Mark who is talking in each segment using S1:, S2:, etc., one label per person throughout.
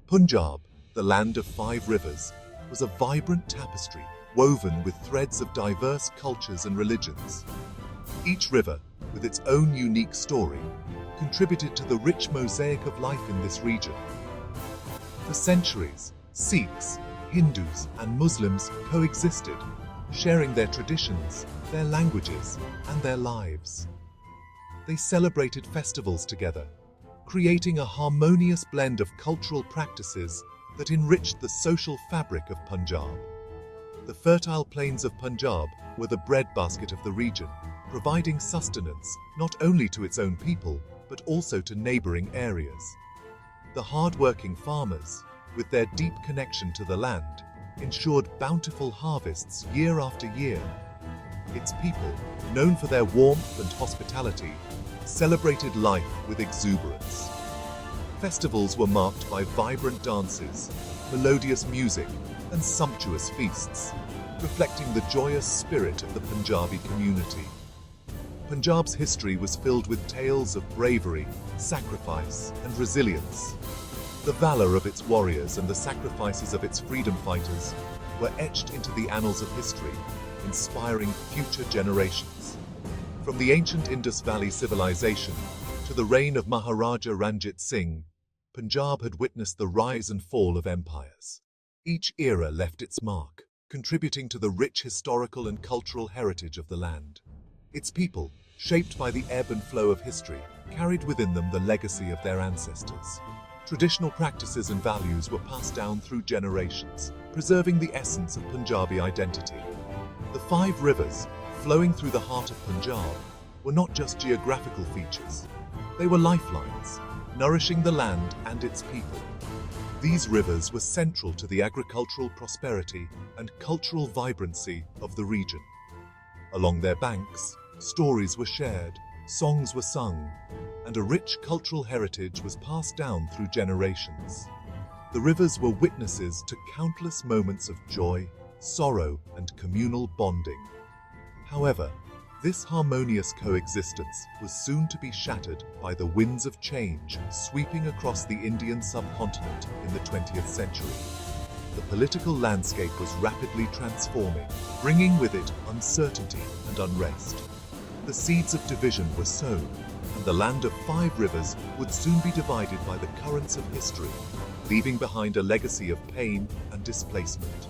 S1: Punjab, the land of 5 rivers, was a vibrant tapestry woven with threads of diverse cultures and religions. Each river, with its own unique story, contributed to the rich mosaic of life in this region. For centuries, Sikhs, Hindus, and Muslims coexisted, sharing their traditions, their languages, and their lives. They celebrated festivals together, creating a harmonious blend of cultural practices that enriched the social fabric of Punjab. The fertile plains of Punjab were the breadbasket of the region, providing sustenance not only to its own people, but also to neighboring areas. The hard-working farmers, with their deep connection to the land, ensured bountiful harvests year after year. Its people, known for their warmth and hospitality, celebrated life with exuberance. Festivals were marked by vibrant dances, melodious music, and sumptuous feasts, reflecting the joyous spirit of the Punjabi community. Punjab's history was filled with tales of bravery, sacrifice, and resilience. The valor of its warriors and the sacrifices of its freedom fighters were etched into the annals of history, inspiring future generations. From the ancient Indus Valley civilization to the reign of Maharaja Ranjit Singh, Punjab had witnessed the rise and fall of empires. Each era left its mark, contributing to the rich historical and cultural heritage of the land. Its people, shaped by the ebb and flow of history, carried within them the legacy of their ancestors. Traditional practices and values were passed down through generations, preserving the essence of Punjabi identity. The 5 rivers, flowing through the heart of Punjab, were not just geographical features. They were lifelines, nourishing the land and its people. These rivers were central to the agricultural prosperity and cultural vibrancy of the region. Along their banks, stories were shared, songs were sung, and a rich cultural heritage was passed down through generations. The rivers were witnesses to countless moments of joy, sorrow, and communal bonding. However, this harmonious coexistence was soon to be shattered by the winds of change sweeping across the Indian subcontinent in the 20th century. The political landscape was rapidly transforming, bringing with it uncertainty and unrest. The seeds of division were sown, and the land of 5 rivers would soon be divided by the currents of history, leaving behind a legacy of pain and displacement.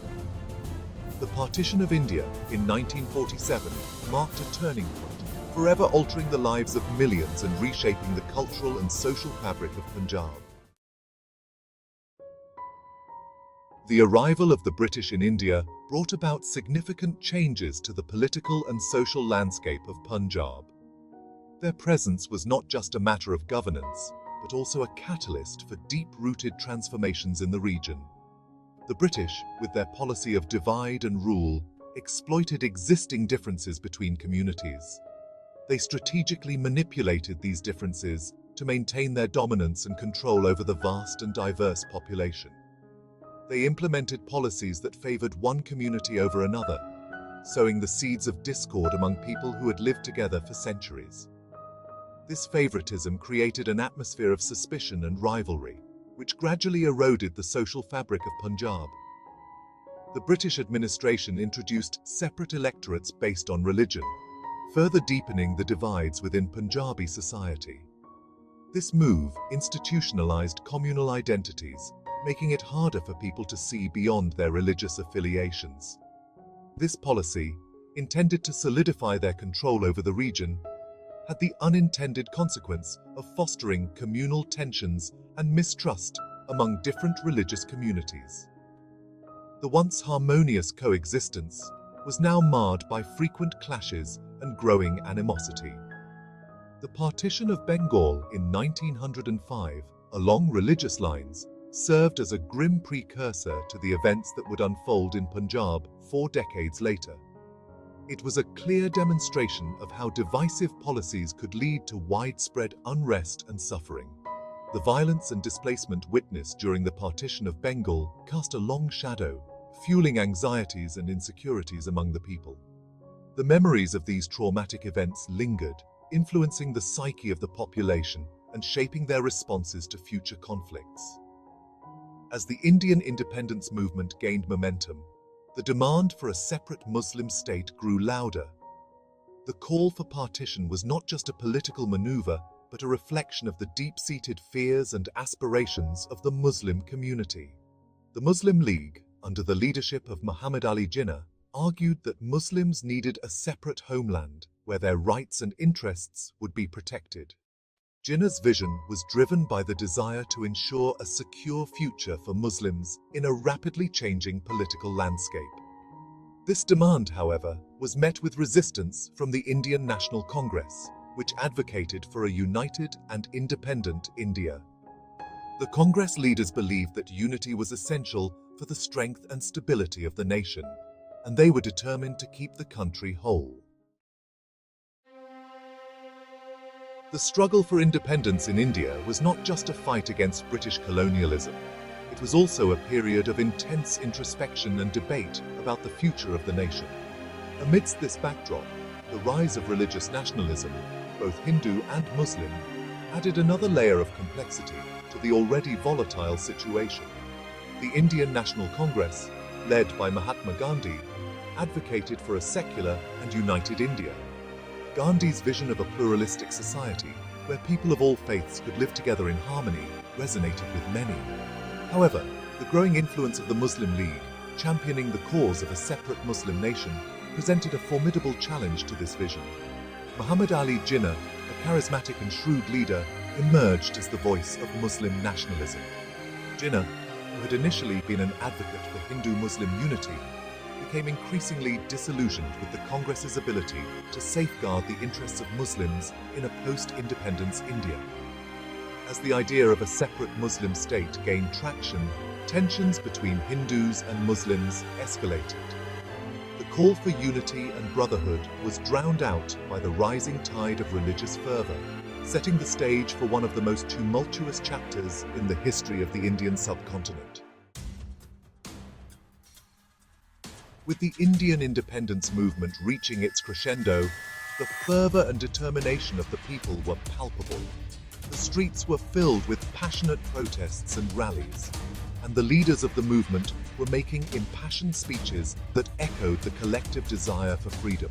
S1: The Partition of India in 1947 marked a turning point, forever altering the lives of millions and reshaping the cultural and social fabric of Punjab. The arrival of the British in India brought about significant changes to the political and social landscape of Punjab. Their presence was not just a matter of governance, but also a catalyst for deep-rooted transformations in the region. The British, with their policy of divide and rule, exploited existing differences between communities. They strategically manipulated these differences to maintain their dominance and control over the vast and diverse population. They implemented policies that favored one community over another, sowing the seeds of discord among people who had lived together for centuries. This favoritism created an atmosphere of suspicion and rivalry, which gradually eroded the social fabric of Punjab. The British administration introduced separate electorates based on religion, further deepening the divides within Punjabi society. This move institutionalized communal identities, making it harder for people to see beyond their religious affiliations. This policy, intended to solidify their control over the region, had the unintended consequence of fostering communal tensions and mistrust among different religious communities. The once harmonious coexistence was now marred by frequent clashes and growing animosity. The partition of Bengal in 1905, along religious lines, served as a grim precursor to the events that would unfold in Punjab 4 decades later. It was a clear demonstration of how divisive policies could lead to widespread unrest and suffering. The violence and displacement witnessed during the partition of Bengal cast a long shadow, fueling anxieties and insecurities among the people. The memories of these traumatic events lingered, influencing the psyche of the population and shaping their responses to future conflicts. As the Indian independence movement gained momentum, the demand for a separate Muslim state grew louder. The call for partition was not just a political maneuver, but a reflection of the deep-seated fears and aspirations of the Muslim community. The Muslim League, under the leadership of Muhammad Ali Jinnah, argued that Muslims needed a separate homeland where their rights and interests would be protected. Jinnah's vision was driven by the desire to ensure a secure future for Muslims in a rapidly changing political landscape. This demand, however, was met with resistance from the Indian National Congress, which advocated for a united and independent India. The Congress leaders believed that unity was essential for the strength and stability of the nation, and they were determined to keep the country whole. The struggle for independence in India was not just a fight against British colonialism. It was also a period of intense introspection and debate about the future of the nation. Amidst this backdrop, the rise of religious nationalism, both Hindu and Muslim, added another layer of complexity to the already volatile situation. The Indian National Congress, led by Mahatma Gandhi, advocated for a secular and united India. Gandhi's vision of a pluralistic society where people of all faiths could live together in harmony resonated with many. However, the growing influence of the Muslim League, championing the cause of a separate Muslim nation, presented a formidable challenge to this vision. Muhammad Ali Jinnah, a charismatic and shrewd leader, emerged as the voice of Muslim nationalism. Jinnah, who had initially been an advocate for Hindu-Muslim unity, became increasingly disillusioned with the Congress's ability to safeguard the interests of Muslims in a post-independence India. As the idea of a separate Muslim state gained traction, tensions between Hindus and Muslims escalated. The call for unity and brotherhood was drowned out by the rising tide of religious fervor, setting the stage for one of the most tumultuous chapters in the history of the Indian subcontinent. With the Indian independence movement reaching its crescendo, the fervor and determination of the people were palpable. The streets were filled with passionate protests and rallies, and the leaders of the movement were making impassioned speeches that echoed the collective desire for freedom.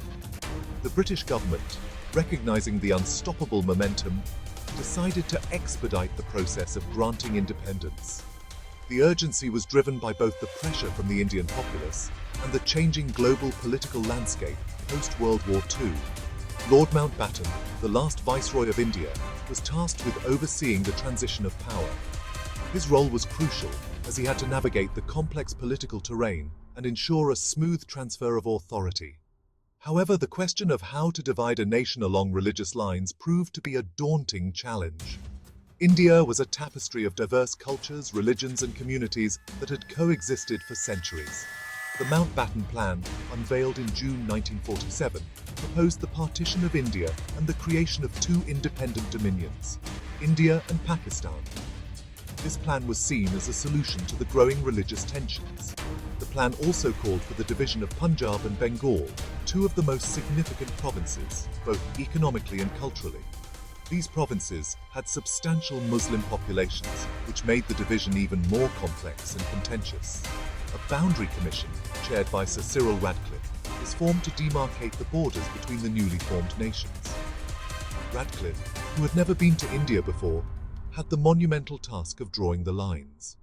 S1: The British government, recognizing the unstoppable momentum, decided to expedite the process of granting independence. The urgency was driven by both the pressure from the Indian populace and the changing global political landscape post-World War II. Lord Mountbatten, the last Viceroy of India, was tasked with overseeing the transition of power. His role was crucial, as he had to navigate the complex political terrain and ensure a smooth transfer of authority. However, the question of how to divide a nation along religious lines proved to be a daunting challenge. India was a tapestry of diverse cultures, religions, and communities that had coexisted for centuries. The Mountbatten Plan, unveiled in June 1947, proposed the partition of India and the creation of two independent dominions, India and Pakistan. This plan was seen as a solution to the growing religious tensions. The plan also called for the division of Punjab and Bengal, two of the most significant provinces, both economically and culturally. These provinces had substantial Muslim populations, which made the division even more complex and contentious. A boundary commission, chaired by Sir Cyril Radcliffe, was formed to demarcate the borders between the newly formed nations. Radcliffe, who had never been to India before, had the monumental task of drawing the lines.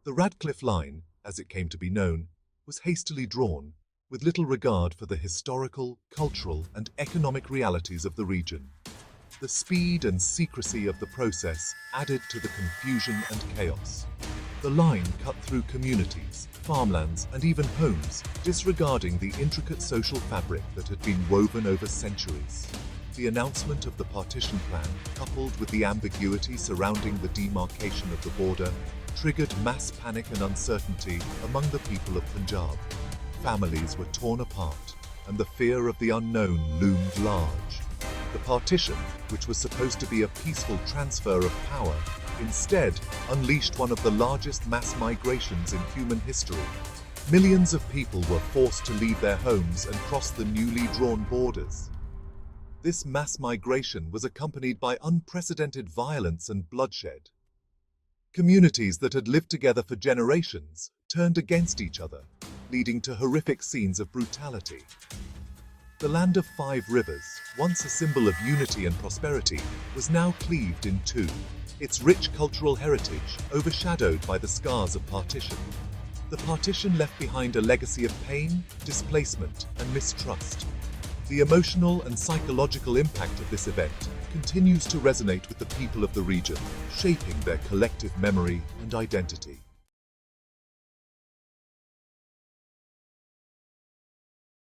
S1: The Radcliffe Line, as it came to be known, was hastily drawn, with little regard for the historical, cultural, and economic realities of the region. The speed and secrecy of the process added to the confusion and chaos. The line cut through communities, farmlands, and even homes, disregarding the intricate social fabric that had been woven over centuries. The announcement of the partition plan, coupled with the ambiguity surrounding the demarcation of the border, triggered mass panic and uncertainty among the people of Punjab. Families were torn apart, and the fear of the unknown loomed large. The partition, which was supposed to be a peaceful transfer of power, instead unleashed one of the largest mass migrations in human history. Millions of people were forced to leave their homes and cross the newly drawn borders. This mass migration was accompanied by unprecedented violence and bloodshed. Communities that had lived together for generations turned against each other, leading to horrific scenes of brutality. The land of 5 rivers, once a symbol of unity and prosperity, was now cleaved in two, its rich cultural heritage overshadowed by the scars of partition. The partition left behind a legacy of pain, displacement, and mistrust. The emotional and psychological impact of this event continues to resonate with the people of the region, shaping their collective memory and identity.